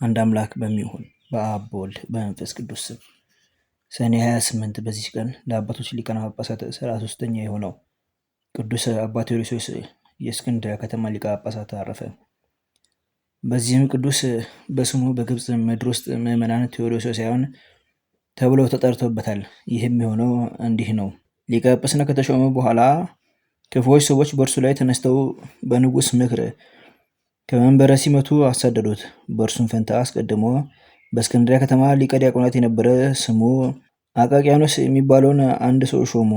አንድ አምላክ በሚሆን በአብ በወልድ በመንፈስ ቅዱስ ስም ሰኔ 28 በዚህ ቀን ለአባቶች ሊቃነ ጳጳሳት 33ኛ የሆነው ቅዱስ አባ ቴዎዶስዮስ የእስክንድርያ ከተማ ሊቀ ጳጳሳት አረፈ። በዚህም ቅዱስ በስሙ በግብፅ ምድር ውስጥ ምዕመናን ቴዎዶስዮሳውያን ተብለው ተጠርቶበታል። ይህም የሆነው እንዲህ ነው። ሊቀ ጳጳስነት ከተሾመ በኋላ ክፉዎች ሰዎች በእርሱ ላይ ተነስተው በንጉሥ ምክር ከመንበረ ሲመቱ አሳደዱት። በእርሱም ፈንታ አስቀድሞ በእስክንድርያ ከተማ ሊቀ ዲያቆናት የነበረ ስሙ አቃቂያኖስ የሚባለውን አንድ ሰው ሾሙ።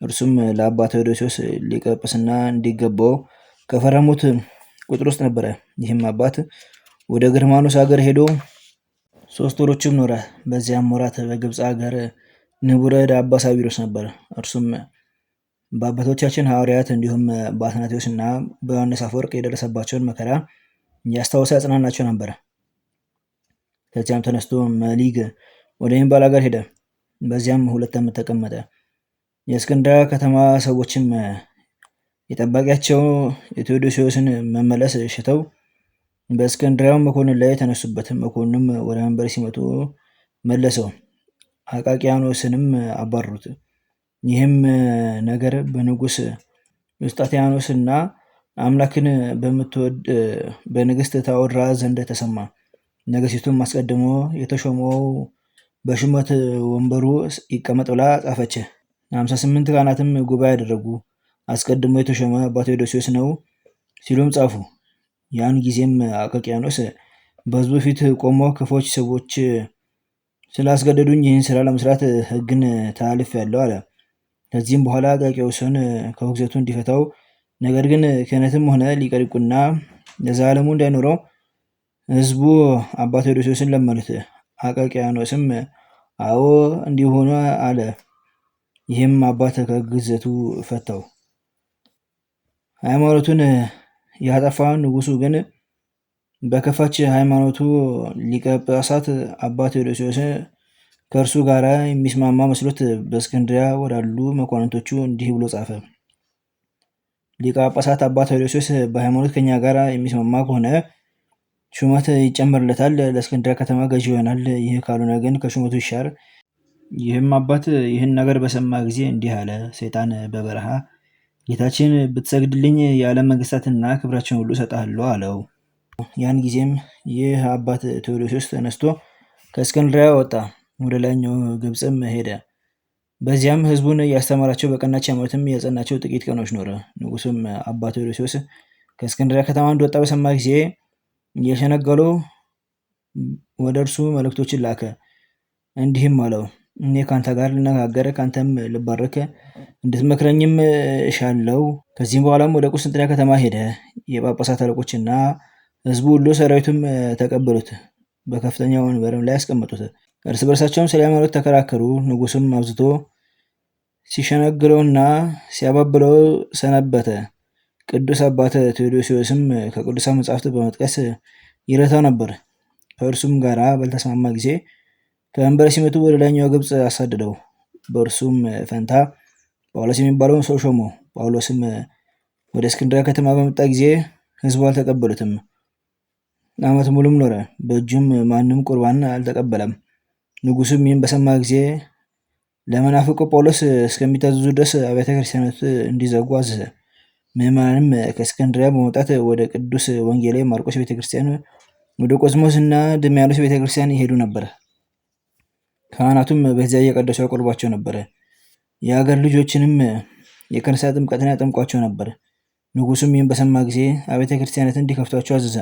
እርሱም ለአባ ቴዎዶስዮስ ሊቀ ጵጵስና እንዲገባው ከፈረሙት ቁጥር ውስጥ ነበረ። ይህም አባት ወደ ግርማኖስ ሀገር ሄዶ 3 ወሮችም ኖረ። በዚያም ወራት በግብፅ ሀገር ንቡረ እድ አባ ሳዊሮስ ነበር። እርሱም በአባቶቻችን ሐዋርያት እንዲሁም በአትናቴዎስ እና በዮሐንስ አፈወርቅ የደረሰባቸውን መከራ እያስታወሰ ያጽናናቸው ነበር። ከዚያም ተነስቶ መሊግ ወደሚባል ሀገር ሄደ። በዚያም 2 ዓመት ተቀመጠ። የእስክንድርያ ከተማ ሰዎችም የጠባቂያቸው የቴዎዶስዮስን መመለስ ሽተው በእስክንድርያው መኮንን ላይ ተነሱበት። መኮንንም ወደ መንበር ሲመጡ መለሰው፣ አቃቂያኖስንም አባረሩት። ይህም ነገር በንጉሥ ዩስጣቴዎስ እና አምላክን በምትወድ በንግሥት ታወድራ ዘንድ ተሰማ። ንግሥቲቱም አስቀድሞ የተሾመው በሹመት ወንበሩ ይቀመጥ ብላ ጻፈች። 58 ካህናትም ጉባኤ ያደረጉ። አስቀድሞ የተሾመ አባ ቴዎዶስዮስ ነው ሲሉም ጻፉ። ያን ጊዜም አቃቂያኖስ በሕዝቡ ፊት ቆሞ ክፎች ሰዎች ስላስገደዱኝ ይህን ስራ ለመስራት ሕግን ተላልፌአለሁ አለ። ከዚህም በኋላ አቃቂያኖስን ከውግዘቱ እንዲፈታው፣ ነገር ግን ክህነትም ሆነ ሊቀ ዲቁና ለዘላለሙ እንዳይኖረው ሕዝቡ አባ ቴዎዶስዮስን ለመኑት። አቃቂያኖስም አዎ እንዲሆኑ አለ። ይህም አባት ከግዘቱ ፈታው። ሃይማኖቱን ያጠፋ ንጉሱ ግን በከፋች ሃይማኖቱ ሊቀ ጳጳሳት አባ ቴዎዶስዮስ ከእርሱ ጋር የሚስማማ መስሎት በእስክንድርያ ወዳሉ መኳንንቶቹ እንዲህ ብሎ ጻፈ። ሊቀ ጳጳሳት አባ ቴዎዶስዮስ በሃይማኖት ከኛ ጋር የሚስማማ ከሆነ ሹመት ይጨመርለታል፣ ለእስክንድርያ ከተማ ገዢ ይሆናል። ይህ ካልሆነ ግን ከሹመቱ ይሻር። ይህም አባት ይህን ነገር በሰማ ጊዜ እንዲህ አለ። ሰይጣን በበረሃ ጌታችን ብትሰግድልኝ የዓለም መንግስታትና ክብራችን ሁሉ እሰጥሃለሁ አለው። ያን ጊዜም ይህ አባት ቴዎዶስዮስ ተነስቶ ከእስክንድርያ ወጣ፣ ወደ ላይኛው ግብፅም ሄደ። በዚያም ህዝቡን እያስተማራቸው በቀናች ሃይማኖትም ያጸናቸው ጥቂት ቀኖች ኖረ። ንጉሱም አባ ቴዎዶስዮስ ከእስክንድርያ ከተማ እንደወጣ በሰማ ጊዜ እየሸነገሉ ወደ እርሱ መልእክቶችን ላከ። እንዲህም አለው፣ እኔ ከአንተ ጋር ልነጋገር ከአንተም ልባረክ እንድትመክረኝም እሻለው። ከዚህም በኋላም ወደ ቁስጥንጥንያ ከተማ ሄደ። የጳጳሳት አለቆችና ህዝቡ ሁሉ ሰራዊቱም ተቀበሉት፣ በከፍተኛ ወንበርም ላይ ያስቀመጡት። እርስ በርሳቸውም ስለ ሃይማኖት ተከራከሩ። ንጉሱም አብዝቶ ሲሸነግለውና ሲያባብለው ሰነበተ። ቅዱስ አባት ቴዎዶስዮስም ከቅዱሳን መጻሕፍት በመጥቀስ ይረታው ነበር። ከእርሱም ጋር ባልተስማማ ጊዜ ከመንበረ ሲመቱ ወደ ላይኛው ግብፅ አሳደደው። በእርሱም ፈንታ ጳውሎስ የሚባለውን ሰው ሾመው። ጳውሎስም ወደ እስክንድርያ ከተማ በመጣ ጊዜ ህዝቡ አልተቀበሉትም። ዓመት ሙሉም ኖረ። በእጁም ማንም ቁርባን አልተቀበለም። ንጉሱም ይህን በሰማ ጊዜ ለመናፍቁ ጳውሎስ እስከሚታዘዙ ድረስ አብያተ ክርስቲያናት እንዲዘጉ አዘዘ። ምዕመናንም ከእስክንድርያ በመውጣት ወደ ቅዱስ ወንጌላዊ ማርቆስ ቤተክርስቲያን፣ ወደ ቆዝሞስ እና ድሚያኖስ ቤተክርስቲያን ይሄዱ ነበር። ካህናቱም በዚያ እየቀደሱ ያቆርቧቸው ነበር። የአገር ልጆችንም የክህነት ጥምቀትን ያጠምቋቸው ነበር። ንጉሱም ይህን በሰማ ጊዜ አብያተ ክርስቲያናትን እንዲከፍቷቸው አዘዘ።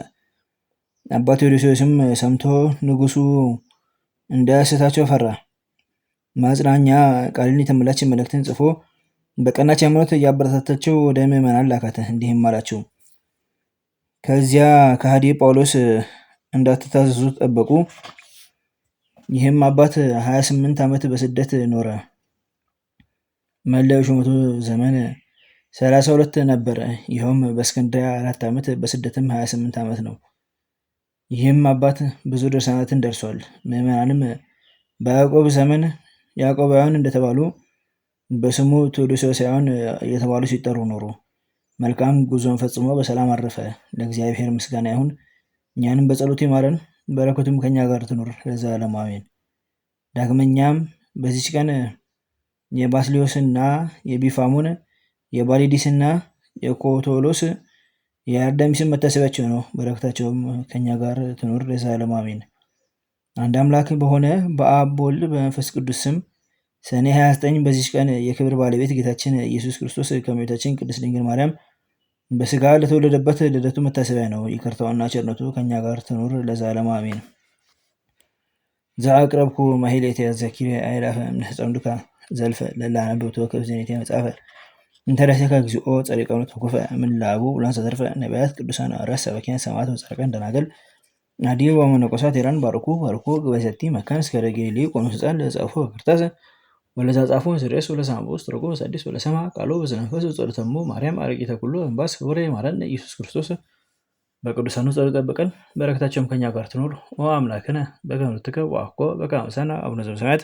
አባ ቴዎዶስዮስም ሰምቶ ንጉሱ እንዳያስታቸው ፈራ። ማጽናኛ ቃልን የተመላች መልእክትን ጽፎ በቀናች ሃይማኖት እያበረታታቸው ወደ ምዕመናን ላካተ። እንዲህም አላቸው፣ ከዚያ ከሃዲ ጳውሎስ እንዳትታዘዙ ጠበቁ። ይህም አባት 28 ዓመት በስደት ኖረ። መላው ሹመቱ ዘመን 32 ነበረ። ይኸውም በእስክንድርያ 4 ዓመት በስደትም 28 ዓመት ነው። ይህም አባት ብዙ ድርሳናትን ደርሷል። ምዕመናንም በያዕቆብ ዘመን ያዕቆባውያን እንደተባሉ በስሙ ቴዎዶስዮሳውያን እየተባሉ ሲጠሩ ኖሩ። መልካም ጉዞን ፈጽሞ በሰላም አረፈ። ለእግዚአብሔር ምስጋና ይሁን። እኛንም በጸሎቱ ይማረን በረከቱም ከኛ ጋር ትኑር ለዘላለሙ አሜን። ዳግመኛም በዚች ቀን የባስልዮስና የቢፋሞን የባሊዲስና የኮቶሎስ የአርዳሚስን መታሰቢያቸው ነው። በረከታቸውም ከኛ ጋር ትኑር ለዘላለሙ አሜን። አንድ አምላክ በሆነ በአብ በወልድ በመንፈስ ቅዱስ ስም ሰኔ 29 በዚች ቀን የክብር ባለቤት ጌታችን ኢየሱስ ክርስቶስ ከእመቤታችን ቅድስት ድንግል ማርያም በስጋ ለተወለደበት ልደቱ መታሰቢያ ነው። ይቅርታውና ቸርነቱ ከኛ ጋር ትኑር ለዘላለሙ አሜን። ዘአቅረብኩ ማሕሌተ ዘኪርየ አእላፈ እምነተጸምዱከ ዘልፈ ለላነብብቶ ከብዘኔቴ መጽሐፈ እንተረሴከ እግዚኦ ጸሪቀኑ ተኩፈ እምንላቡ ላንሰ ተርፈ ነቢያት ቅዱሳን ሐዋርያት ሰባክያን ሰማዕታት ወጻድቃን ደናግል አዲዮ ወመነኮሳት ሄራን ባርኩ ግበሰቲ መካን እስከ ረጌሊ ቆኑ ሕፃን ለጻፉ በክርታስ ወለዛ ጻፉን ስሬስ ወለሳምቦስ ትርጉ ሰዲስ ወለሰማ ቃሉ በዘነፈስ ጸሎተሙ ማርያም አረቂተ ኩሉ እንባስ ወሬ ማረን ኢየሱስ ክርስቶስ በቅዱሳኑ ጸሎት ጠብቀን በረከታቸውም ከኛ ጋር ትኑር። ኦ አምላክነ በከመ ትከ ወአኮ በከመ አምሳነ አቡነ ዘበሰማያት